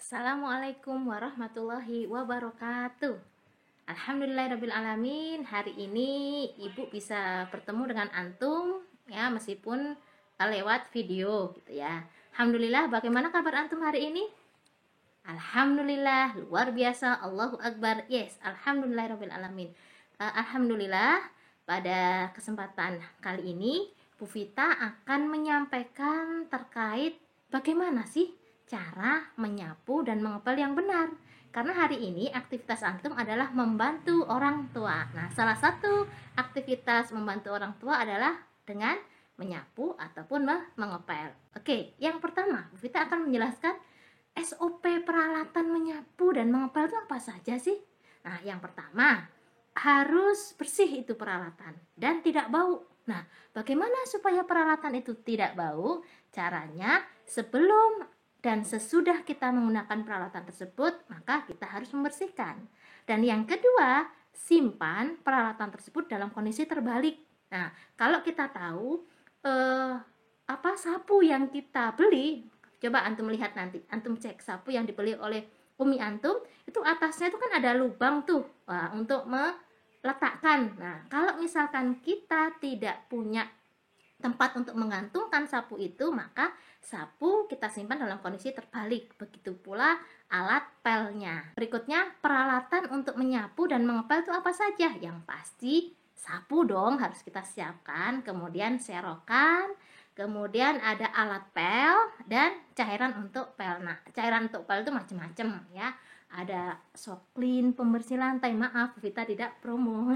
Assalamualaikum warahmatullahi wabarakatuh. Alhamdulillahirrabbilalamin. Hari ini ibu bisa bertemu dengan antum ya, meskipun lewat video gitu ya. Alhamdulillah, bagaimana kabar antum hari ini? Alhamdulillah, luar biasa, Allahu Akbar. Yes, alhamdulillahirrabbilalamin. Alhamdulillah, pada kesempatan kali ini Bu Vita akan menyampaikan terkait bagaimana sih cara menyapu dan mengepel yang benar. Karena hari ini aktivitas antum adalah membantu orang tua. Nah, salah satu aktivitas membantu orang tua adalah dengan menyapu ataupun mengepel. Oke, yang pertama, Bu Vita akan menjelaskan SOP peralatan menyapu dan mengepel itu apa saja sih? Nah, yang pertama, harus bersih itu peralatan dan tidak bau. Nah, bagaimana supaya peralatan itu tidak bau? Caranya, sebelum dan sesudah kita menggunakan peralatan tersebut, maka kita harus membersihkan. Dan yang kedua, simpan peralatan tersebut dalam kondisi terbalik. Nah, kalau kita tahu sapu yang kita beli, coba antum lihat nanti, antum cek sapu yang dibeli oleh umi antum, itu atasnya itu kan ada lubang tuh untuk meletakkan. Nah, kalau misalkan kita tidak punya tempat untuk menggantungkan sapu itu, maka sapu kita simpan dalam kondisi terbalik. Begitu pula alat pelnya. Berikutnya, peralatan untuk menyapu dan mengepel itu apa saja? Yang pasti sapu dong harus kita siapkan, kemudian serokan, kemudian ada alat pel dan cairan untuk pel. Nah, cairan untuk pel itu macam-macam ya. Ada Soklin, pembersih lantai. Maaf, Vita tidak promo.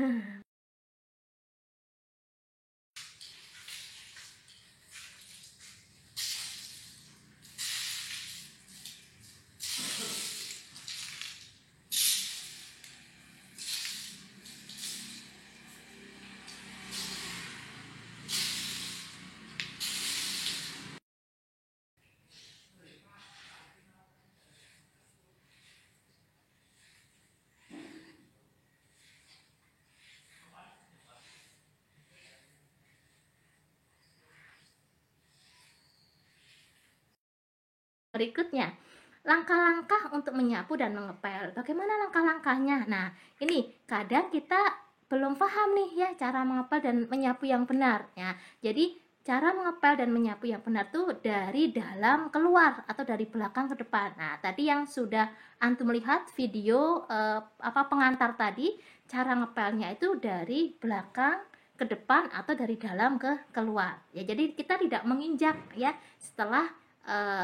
Berikutnya, langkah-langkah untuk menyapu dan mengepel. Bagaimana langkah-langkahnya? Nah, ini kadang kita belum paham nih ya cara mengepel dan menyapu yang benar ya. Jadi cara mengepel dan menyapu yang benar tuh dari dalam keluar atau dari belakang ke depan. Nah, tadi yang sudah antum lihat video pengantar tadi, cara ngepelnya itu dari belakang ke depan atau dari dalam ke keluar. Ya, jadi kita tidak menginjak ya setelah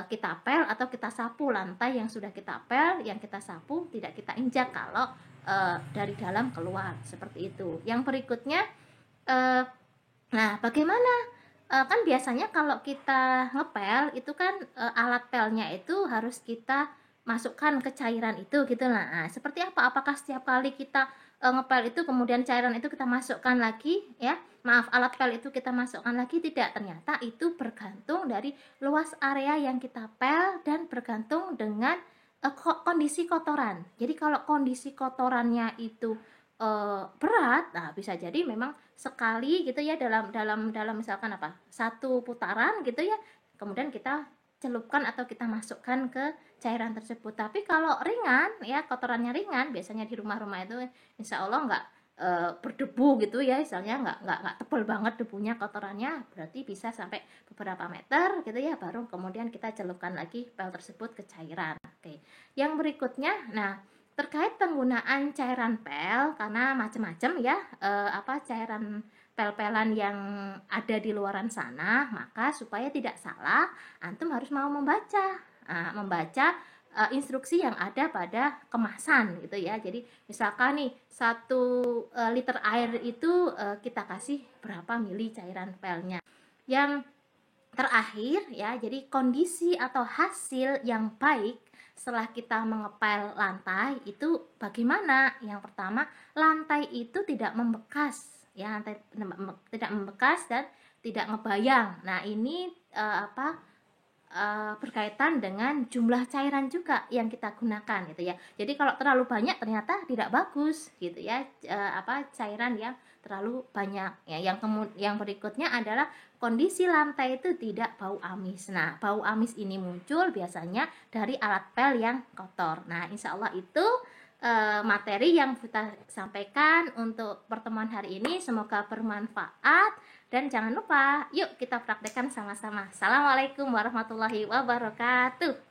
kita pel atau kita sapu lantai yang sudah kita pel, yang kita sapu tidak kita injak kalau dari dalam keluar, seperti itu. Yang berikutnya, nah bagaimana? Kan biasanya kalau kita ngepel itu kan alat pelnya itu harus kita masukkan ke cairan itu gitu lah. Nah, seperti apa? Apakah setiap kali kita ngepel itu kemudian cairan itu kita masukkan lagi ya? Maaf, alat pel itu kita masukkan lagi? Tidak, ternyata itu bergantung dari luas area yang kita pel dan bergantung dengan kondisi kotoran. Jadi kalau kondisi kotorannya itu berat, nah bisa jadi memang sekali gitu ya dalam misalkan satu putaran gitu ya, kemudian kita celupkan atau kita masukkan ke cairan tersebut. Tapi kalau ringan ya, kotorannya ringan, biasanya di rumah-rumah itu insya Allah nggak berdebu gitu ya, misalnya nggak tebal banget debunya, kotorannya berarti bisa sampai beberapa meter gitu ya, baru kemudian kita celupkan lagi pel tersebut ke cairan. Oke, yang berikutnya, nah terkait penggunaan cairan pel, karena macam-macam ya cairan pel-pelan yang ada di luaran sana, maka supaya tidak salah antum harus mau membaca instruksi yang ada pada kemasan gitu ya. Jadi misalkan nih 1 liter air itu kita kasih berapa mili cairan pelnya. Yang terakhir ya, jadi kondisi atau hasil yang baik setelah kita mengepel lantai itu bagaimana? Yang pertama, lantai itu tidak membekas ya, lantai tidak membekas dan tidak ngebayang. Nah, ini berkaitan dengan jumlah cairan juga yang kita gunakan gitu ya. Jadi kalau terlalu banyak ternyata tidak bagus gitu ya, cairan yang terlalu banyak ya. Yang berikutnya adalah kondisi lantai itu tidak bau amis. Nah, bau amis ini muncul biasanya dari alat pel yang kotor. Nah, insya Allah itu materi yang kita sampaikan untuk pertemuan hari ini, semoga bermanfaat. Dan jangan lupa, yuk kita praktekkan sama-sama. Assalamualaikum warahmatullahi wabarakatuh.